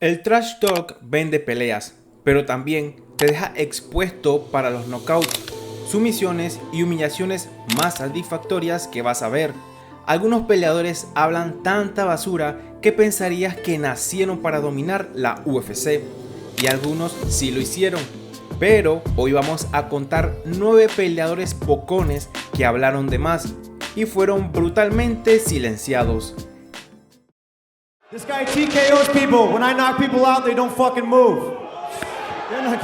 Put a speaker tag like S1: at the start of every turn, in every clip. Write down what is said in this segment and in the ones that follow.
S1: El trash talk vende peleas, pero también te deja expuesto para los knockouts, sumisiones y humillaciones más satisfactorias que vas a ver. Algunos peleadores hablan tanta basura que pensarías que nacieron para dominar la UFC, y algunos sí lo hicieron. Pero hoy vamos a contar 9 peleadores bocones que hablaron de más y fueron brutalmente silenciados.
S2: This guy TKOs people. When I knock people out, they don't fucking move. They're not.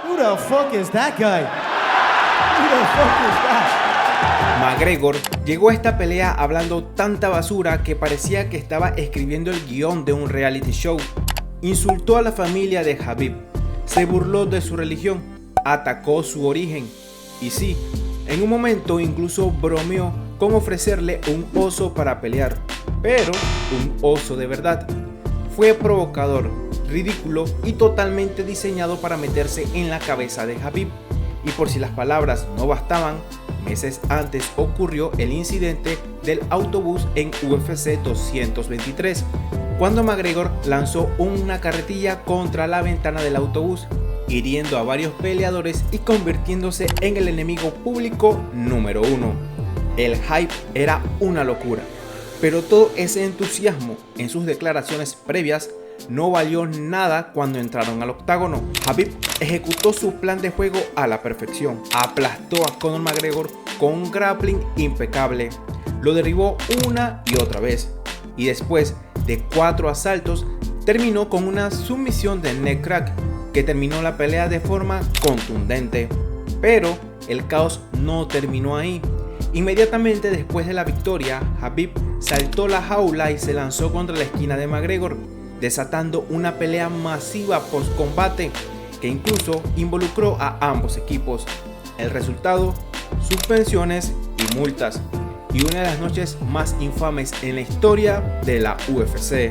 S2: Who the fuck is that guy? Who the fuck is that?
S1: McGregor llegó a esta pelea hablando tanta basura que parecía que estaba escribiendo el guión de un reality show. Insultó a la familia de Khabib, se burló de su religión, atacó su origen y sí, en un momento incluso bromeó con ofrecerle un oso para pelear, pero un oso de verdad. Fue provocador, ridículo y totalmente diseñado para meterse en la cabeza de Khabib. Y por si las palabras no bastaban, meses antes ocurrió el incidente del autobús en UFC 223, cuando McGregor lanzó una carretilla contra la ventana del autobús, hiriendo a varios peleadores y convirtiéndose en el enemigo público número 1. El hype era una locura, pero todo ese entusiasmo en sus declaraciones previas no valió nada cuando entraron al octágono. Khabib ejecutó su plan de juego a la perfección, aplastó a Conor McGregor con un grappling impecable, lo derribó una y otra vez, y después de 4 asaltos terminó con una sumisión de neck crack que terminó la pelea de forma contundente. Pero el caos no terminó ahí. Inmediatamente después de la victoria, Khabib saltó la jaula y se lanzó contra la esquina de McGregor, desatando una pelea masiva post combate que incluso involucró a ambos equipos. El resultado: suspensiones y multas, y una de las noches más infames en la historia de la UFC.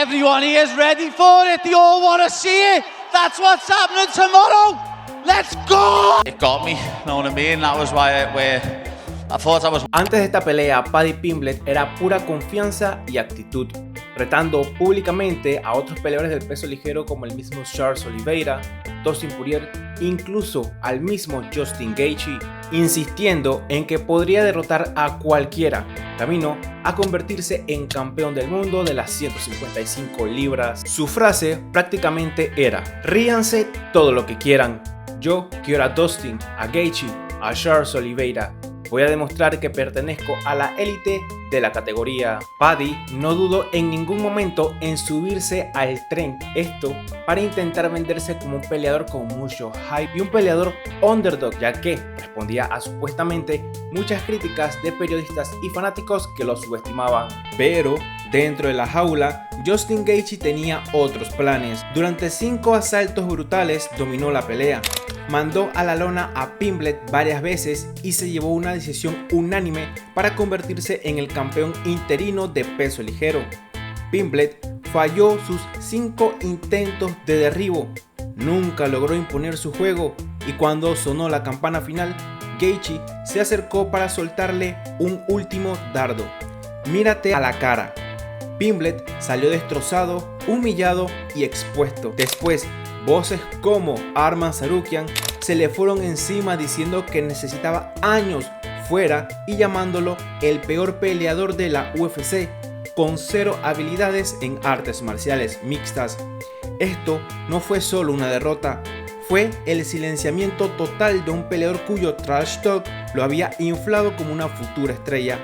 S3: Everyone here is ready for it. They all want to see it. That's what's happening tomorrow. Let's go! It got me, know what I mean? That was why I thought I was...
S1: Antes de esta pelea, Paddy Pimblett era pura confianza y actitud, retando públicamente a otros peleadores del peso ligero como el mismo Charles Oliveira, Dustin Poirier, incluso al mismo Justin Gaethje, insistiendo en que podría derrotar a cualquiera, camino a convertirse en campeón del mundo de las 155 libras. Su frase prácticamente era: ríanse todo lo que quieran, yo quiero a Dustin, a Gaethje, a Charles Oliveira. Voy a demostrar que pertenezco a la élite de la categoría. Paddy no dudó en ningún momento en subirse al tren, esto para intentar venderse como un peleador con mucho hype y un peleador underdog, ya que respondía a supuestamente muchas críticas de periodistas y fanáticos que lo subestimaban. Pero dentro de la jaula, Justin Gaethje tenía otros planes. Durante 5 asaltos brutales dominó la pelea, mandó a la lona a Pimblett varias veces y se llevó una decisión unánime para convertirse en el campeón interino de peso ligero. Pimblett falló sus 5 intentos de derribo, nunca logró imponer su juego, y cuando sonó la campana final, Gaethje se acercó para soltarle un último dardo. Mírate a la cara. Pimblett salió destrozado, humillado y expuesto. Después, voces como Arman Tsarukyan se le fueron encima diciendo que necesitaba años fuera y llamándolo el peor peleador de la UFC, con 0 habilidades en artes marciales mixtas. Esto no fue solo una derrota, fue el silenciamiento total de un peleador cuyo trash talk lo había inflado como una futura estrella.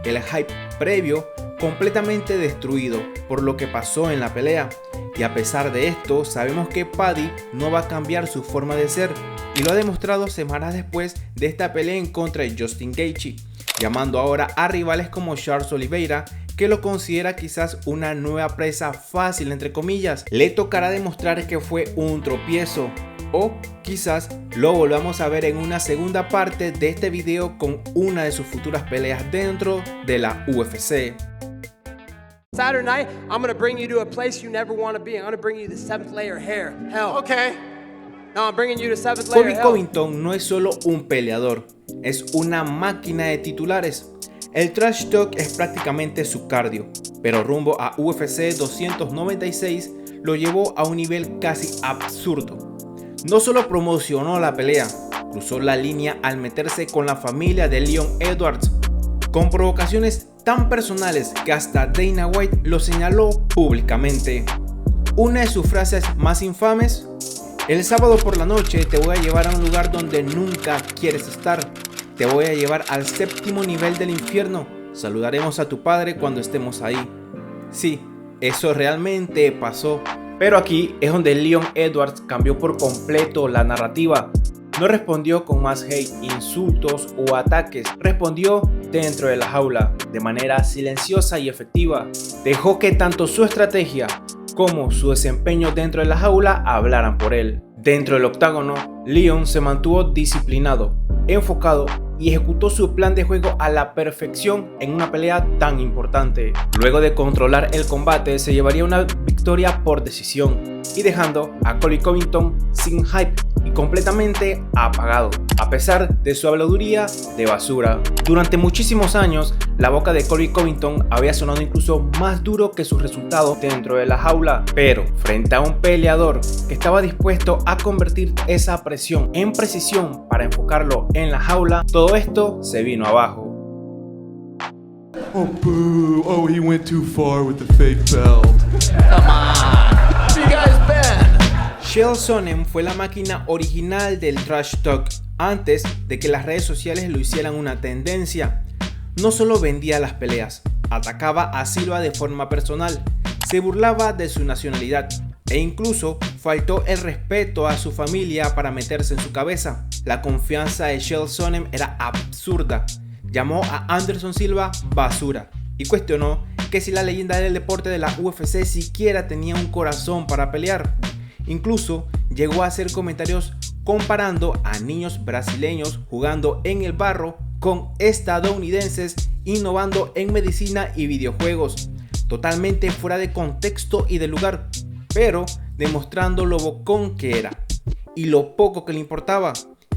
S1: El hype previo completamente destruido por lo que pasó en la pelea, y a pesar de esto sabemos que Paddy no va a cambiar su forma de ser, y lo ha demostrado semanas después de esta pelea en contra de Justin Gaethje, llamando ahora a rivales como Charles Oliveira, que lo considera quizás una nueva presa fácil entre comillas. Le tocará demostrar que fue un tropiezo, o quizás lo volvamos a ver en una segunda parte de este video con una de sus futuras peleas dentro de la UFC.
S4: Saturday night, I'm gonna bring you to a place you never want to be. I'm gonna bring you the 7th layer hair. Hell.
S2: Okay.
S4: Now I'm bringing you to 7th layer
S1: Colby
S4: hell.
S1: Covington no es solo un peleador, es una máquina de titulares. El trash talk es prácticamente su cardio, pero rumbo a UFC 296 lo llevó a un nivel casi absurdo. No solo promocionó la pelea, cruzó la línea al meterse con la familia de Leon Edwards, con provocaciones tan personales que hasta Dana White lo señaló públicamente. Una de sus frases más infames: el sábado por la noche te voy a llevar a un lugar donde nunca quieres estar. Te voy a llevar al 7º nivel del infierno. Saludaremos a tu padre cuando estemos ahí. Sí, eso realmente pasó. Pero aquí es donde Leon Edwards cambió por completo la narrativa. No respondió con más hate, insultos o ataques. Respondió dentro de la jaula, de manera silenciosa y efectiva. Dejó que tanto su estrategia como su desempeño dentro de la jaula hablaran por él. Dentro del octágono, Leon se mantuvo disciplinado, enfocado y ejecutó su plan de juego a la perfección en una pelea tan importante. Luego de controlar el combate, se llevaría una victoria por decisión y dejando a Colby Covington sin hype y completamente apagado, a pesar de su habladuría de basura. Durante muchísimos años, la boca de Colby Covington había sonado incluso más duro que sus resultados dentro de la jaula, pero frente a un peleador que estaba dispuesto a convertir esa presión en precisión para enfocarlo en la jaula, todo esto se vino abajo.
S5: Oh, boo. Oh, he went too far with the fake belt.
S3: Come on. Where you guys been?
S1: Chael Sonnen fue la máquina original del trash talk antes de que las redes sociales lo hicieran una tendencia. No solo vendía las peleas, atacaba a Silva de forma personal, se burlaba de su nacionalidad e incluso faltó el respeto a su familia para meterse en su cabeza. La confianza de Chael Sonnen era absurda. Llamó a Anderson Silva basura y cuestionó que si la leyenda del deporte de la UFC siquiera tenía un corazón para pelear. Incluso llegó a hacer comentarios comparando a niños brasileños jugando en el barro con estadounidenses innovando en medicina y videojuegos, totalmente fuera de contexto y de lugar, pero demostrando lo bocón que era y lo poco que le importaba,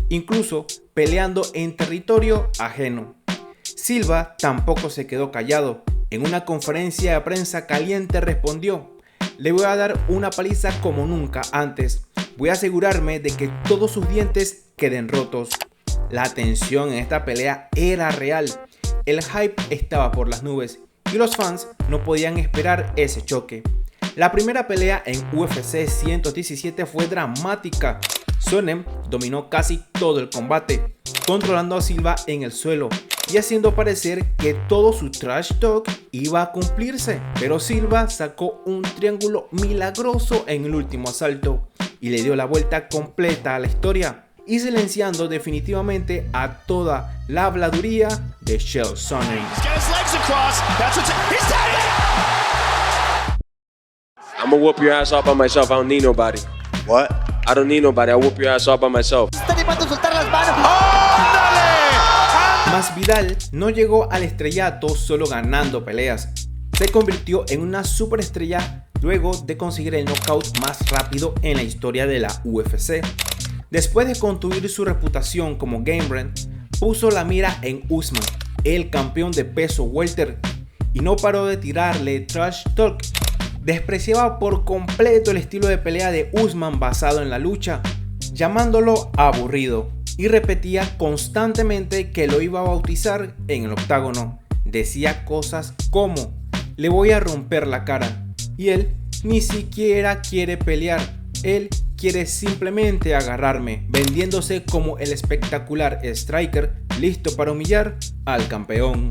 S1: incluso peleando en territorio ajeno. Silva tampoco se quedó callado. En una conferencia de prensa caliente respondió: le voy a dar una paliza como nunca antes. Voy a asegurarme de que todos sus dientes queden rotos. La tensión en esta pelea era real. El hype estaba por las nubes y los fans no podían esperar ese choque. La primera pelea en UFC 117 fue dramática. Sonnen dominó casi todo el combate, controlando a Silva en el suelo y haciendo parecer que todo su trash talk iba a cumplirse. Pero Silva sacó un triángulo milagroso en el último asalto y le dio la vuelta completa a la historia, y silenciando definitivamente a toda la habladuría de Chael Sonnen.
S6: I'm gonna whoop your ass all by myself. I don't need nobody.
S7: What?
S6: I don't need nobody. I'll whoop your ass all by myself.
S1: Masvidal no llegó al estrellato solo ganando peleas. Se convirtió en una superestrella luego de conseguir el knockout más rápido en la historia de la UFC. Después de construir su reputación como gamebrand, puso la mira en Usman, el campeón de peso welter, y no paró de tirarle trash talk. Despreciaba por completo el estilo de pelea de Usman basado en la lucha, llamándolo aburrido, y repetía constantemente que lo iba a bautizar en el octágono. Decía cosas como: le voy a romper la cara, y él ni siquiera quiere pelear, él quiere simplemente agarrarme, vendiéndose como el espectacular striker listo para humillar al campeón.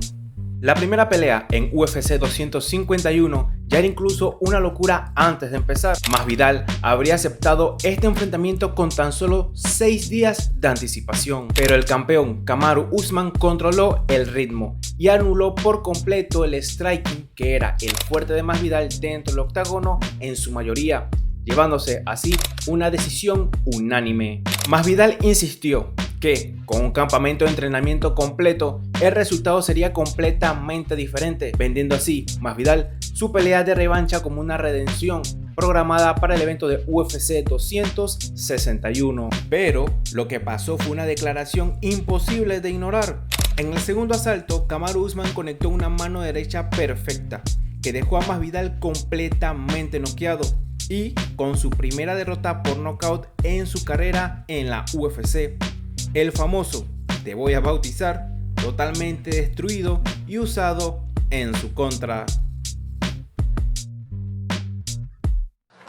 S1: La primera pelea en UFC 251 ya era incluso una locura antes de empezar. Masvidal habría aceptado este enfrentamiento con tan solo 6 días de anticipación, pero el campeón Kamaru Usman controló el ritmo y anuló por completo el striking, que era el fuerte de Masvidal dentro del octágono en su mayoría, llevándose así una decisión unánime. Masvidal insistió que con un campamento de entrenamiento completo el resultado sería completamente diferente, vendiendo así Masvidal su pelea de revancha como una redención programada para el evento de UFC 261. Pero lo que pasó fue una declaración imposible de ignorar. En el segundo asalto, Kamaru Usman conectó una mano derecha perfecta que dejó a Masvidal completamente noqueado y con su primera derrota por nocaut en su carrera en la UFC. El famoso "te voy a bautizar", totalmente destruido y usado en su contra.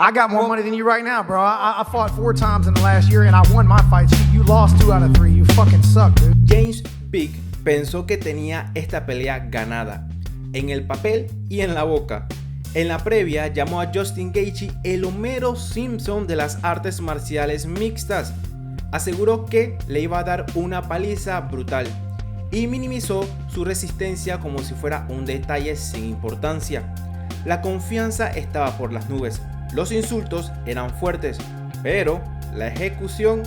S7: I got more money than you right now, bro. I fought 4 times in the last year and I won my fights. You lost 2 out of 3. You fucking suck, dude.
S1: James Vick pensó que tenía esta pelea ganada, en el papel y en la boca. En la previa llamó a Justin Gaethje el Homero Simpson de las artes marciales mixtas. Aseguró que le iba a dar una paliza brutal y minimizó su resistencia como si fuera un detalle sin importancia. La confianza estaba por las nubes, los insultos eran fuertes, pero la ejecución,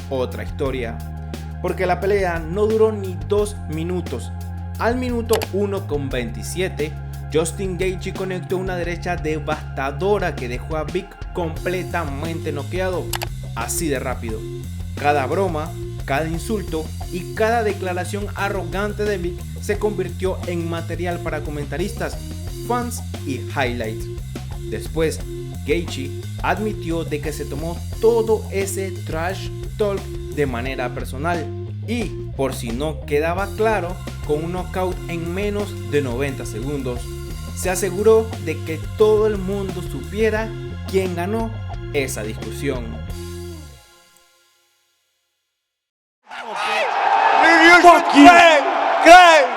S1: otra historia. Porque la pelea no duró ni 2 minutos. Al minuto 1:27, Justin Gaethje conectó una derecha devastadora que dejó a Vick completamente noqueado. Así de rápido. Cada broma, cada insulto y cada declaración arrogante de Vick se convirtió en material para comentaristas, fans y highlights. Después, Gaethje admitió de que se tomó todo ese trash talk de manera personal y, por si no quedaba claro, con un knockout en menos de 90 segundos, se aseguró de que todo el mundo supiera quién ganó esa discusión.
S2: Fuck you!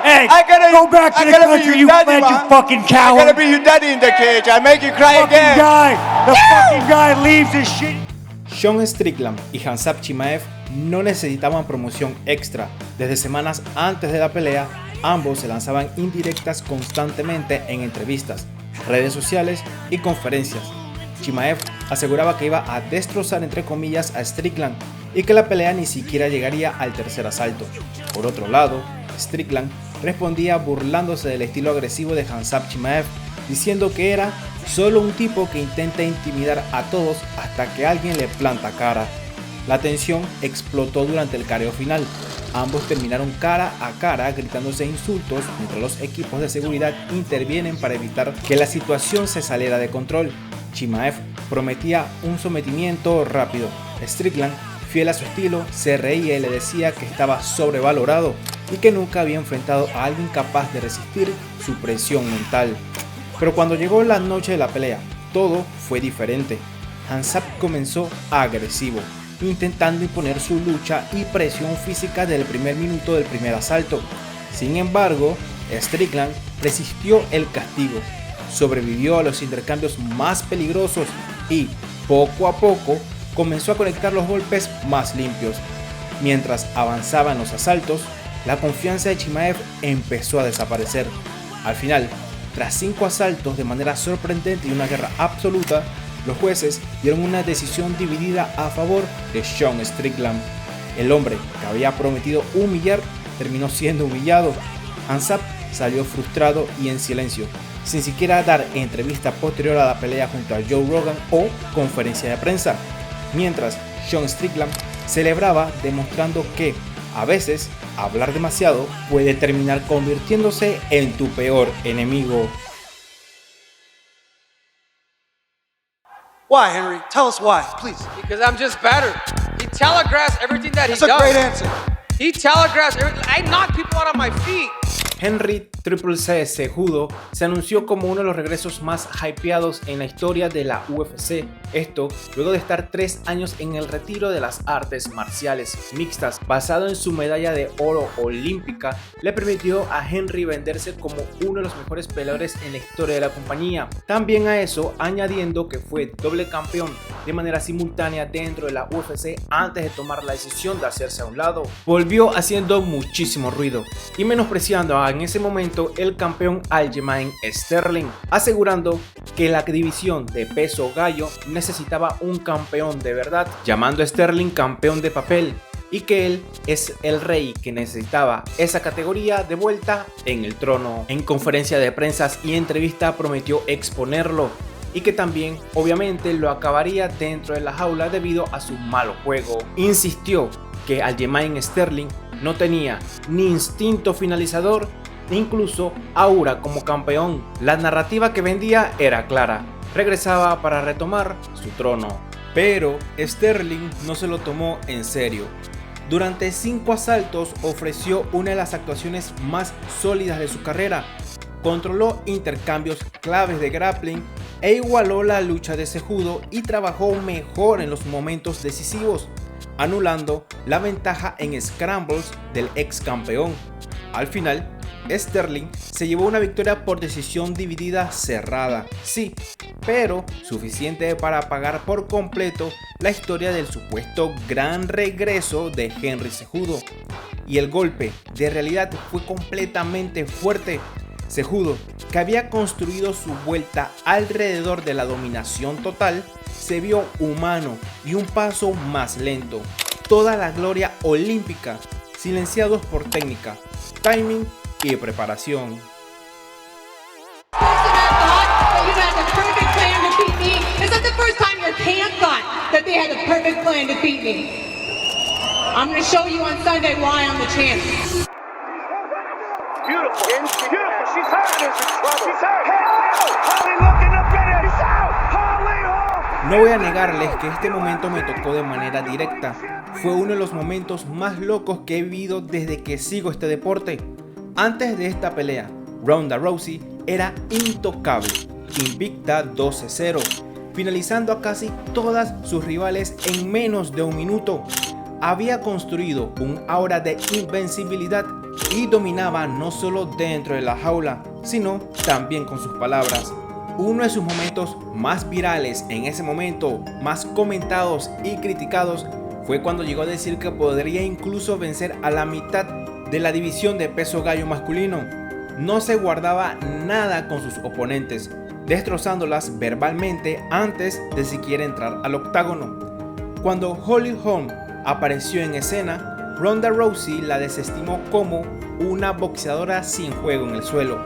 S2: Hey, go back to the country you fled, you fucking coward!
S8: I'm gonna be your daddy in the cage. I make you cry
S2: Fucking
S8: again.
S2: guy! The fucking guy leaves his shit!
S1: Sean Strickland y Khamzat Chimaev no necesitaban promoción extra. Desde semanas antes de la pelea, ambos se lanzaban indirectas constantemente en entrevistas, redes sociales y conferencias. Chimaev aseguraba que iba a destrozar entre comillas a Strickland y que la pelea ni siquiera llegaría al tercer asalto. Por otro lado, Strickland respondía burlándose del estilo agresivo de Khamzat Chimaev, diciendo que era solo un tipo que intenta intimidar a todos hasta que alguien le planta cara. La tensión explotó durante el careo final. Ambos terminaron cara a cara gritándose insultos mientras los equipos de seguridad intervienen para evitar que la situación se saliera de control. Chimaev prometía un sometimiento rápido. Strickland, fiel a su estilo, se reía y le decía que estaba sobrevalorado y que nunca había enfrentado a alguien capaz de resistir su presión mental. Pero cuando llegó la noche de la pelea, todo fue diferente. Khamzat comenzó agresivo, intentando imponer su lucha y presión física desde el primer minuto del primer asalto. Sin embargo, Strickland resistió el castigo, sobrevivió a los intercambios más peligrosos y, poco a poco, comenzó a conectar los golpes más limpios. Mientras avanzaba en los asaltos, la confianza de Chimaev empezó a desaparecer. Al final, tras 5 asaltos de manera sorprendente y una guerra absoluta, los jueces dieron una decisión dividida a favor de Sean Strickland. El hombre que había prometido humillar terminó siendo humillado. Khamzat salió frustrado y en silencio, sin siquiera dar entrevista posterior a la pelea junto a Joe Rogan o conferencia de prensa, mientras Sean Strickland celebraba demostrando que a veces hablar demasiado puede terminar convirtiéndose en tu peor enemigo.
S7: Why, Henry? Tell us why, please.
S4: Because I'm just better. He telegraphs everything that
S7: That's
S4: he
S7: a
S4: does.
S7: great answer.
S4: He telegraphs everything. I knock people out on my feet.
S1: Henry Triple C Cejudo se anunció como uno de los regresos más hypeados en la historia de la UFC. Esto luego de estar 3 años en el retiro de las artes marciales mixtas. Basado en su medalla de oro olímpica, le permitió a Henry venderse como uno de los mejores peleadores en la historia de la compañía. También a eso añadiendo que fue doble campeón de manera simultánea dentro de la UFC antes de tomar la decisión de hacerse a un lado. Volvió haciendo muchísimo ruido y menospreciando en ese momento el campeón Aljamain Sterling, asegurando que la división de peso gallo necesitaba un campeón de verdad, llamando a Sterling campeón de papel, y que él es el rey que necesitaba esa categoría de vuelta en el trono. En conferencia de prensa y entrevista prometió exponerlo. y que también obviamente lo acabaría dentro de la jaula debido a su malo juego. Insistió que Aljamain Sterling no tenía ni instinto finalizador e incluso aura como campeón. La narrativa que vendía era clara: regresaba para retomar su trono. Pero Sterling no se lo tomó en serio. Durante 5 asaltos ofreció una de las actuaciones más sólidas de su carrera. Controló intercambios claves de grappling e igualó la lucha de Cejudo y trabajó mejor en los momentos decisivos, anulando la ventaja en scrambles del ex campeón. Al final, Sterling se llevó una victoria por decisión dividida cerrada, sí, pero suficiente para apagar por completo la historia del supuesto gran regreso de Henry Cejudo. Y el golpe de realidad fue completamente fuerte. Cejudo, que había construido su vuelta alrededor de la dominación total, se vio humano y un paso más lento. Toda la gloria olímpica, silenciados por técnica, timing y preparación. No voy a negarles que este momento me tocó de manera directa. Fue uno de los momentos más locos que he vivido desde que sigo este deporte. Antes de esta pelea, Ronda Rousey era intocable, invicta 12-0, finalizando a casi todas sus rivales en menos de un minuto. Había construido un aura de invencibilidad y dominaba no solo dentro de la jaula, sino también con sus palabras. Uno de sus momentos más virales en ese momento, más comentados y criticados, fue cuando llegó a decir que podría incluso vencer a la mitad de la división de peso gallo masculino. No se guardaba nada con sus oponentes, destrozándolas verbalmente antes de siquiera entrar al octágono. Cuando Holly Holm apareció en escena, Ronda Rousey la desestimó como una boxeadora sin juego en el suelo.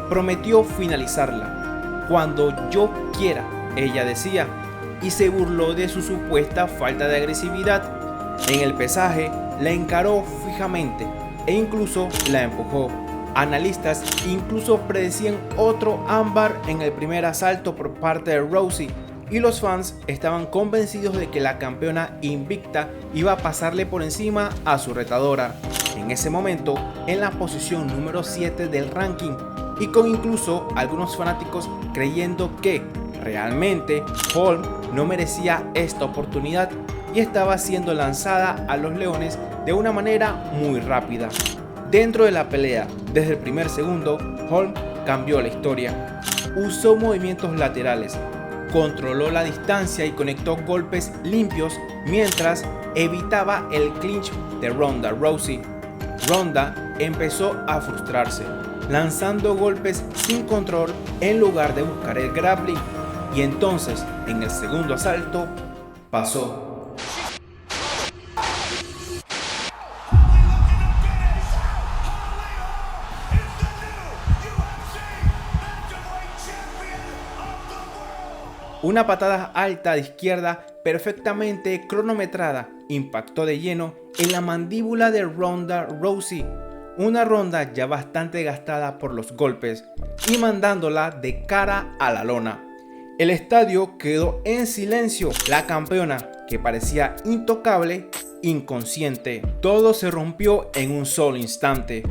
S1: Prometió finalizarla cuando yo quiera, ella decía, y se burló de su supuesta falta de agresividad. En el pesaje la encaró fijamente e incluso la empujó. Analistas incluso predecían otro ámbar en el primer asalto por parte de Rousey, y los fans estaban convencidos de que la campeona invicta iba a pasarle por encima a su retadora, en ese momento en la posición número 7 del ranking, y con incluso algunos fanáticos creyendo que realmente Holm no merecía esta oportunidad y estaba siendo lanzada a los leones de una manera muy rápida. Dentro de la pelea, desde el primer segundo, Holm cambió la historia. Usó movimientos laterales, controló la distancia y conectó golpes limpios mientras evitaba el clinch de Ronda Rousey. Ronda empezó a frustrarse, lanzando golpes sin control en lugar de buscar el grappling, y entonces en el segundo asalto pasó. Una patada alta de izquierda perfectamente cronometrada impactó de lleno en la mandíbula de Ronda Rousey, una Ronda ya bastante gastada por los golpes, y mandándola de cara a la lona. El estadio quedó en silencio, la campeona, que parecía intocable, inconsciente. Todo se rompió en un solo instante.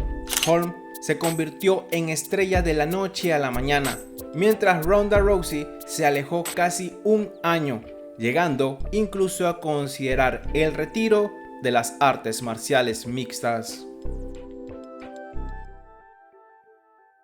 S1: Holm se convirtió en estrella de la noche a la mañana, mientras Ronda Rousey se alejó casi un año, llegando incluso a considerar el retiro de las artes marciales mixtas.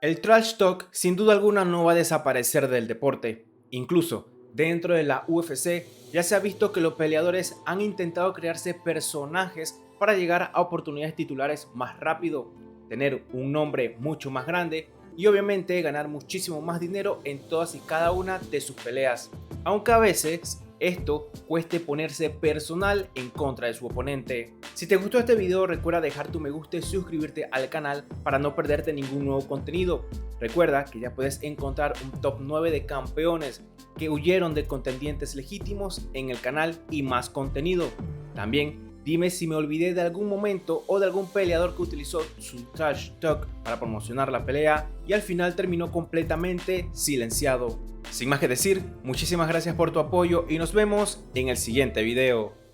S1: El trash talk sin duda alguna no va a desaparecer del deporte. Incluso dentro de la UFC ya se ha visto que los peleadores han intentado crearse personajes para llegar a oportunidades titulares más rápido, tener un nombre mucho más grande y obviamente ganar muchísimo más dinero en todas y cada una de sus peleas. Aunque a veces esto cueste ponerse personal en contra de su oponente. Si te gustó este video, recuerda dejar tu me gusta y suscribirte al canal para no perderte ningún nuevo contenido. Recuerda que ya puedes encontrar un top 9 de campeones que huyeron de contendientes legítimos en el canal y más contenido. También dime si me olvidé de algún momento o de algún peleador que utilizó su trash talk para promocionar la pelea y al final terminó completamente silenciado. Sin más que decir, muchísimas gracias por tu apoyo y nos vemos en el siguiente video.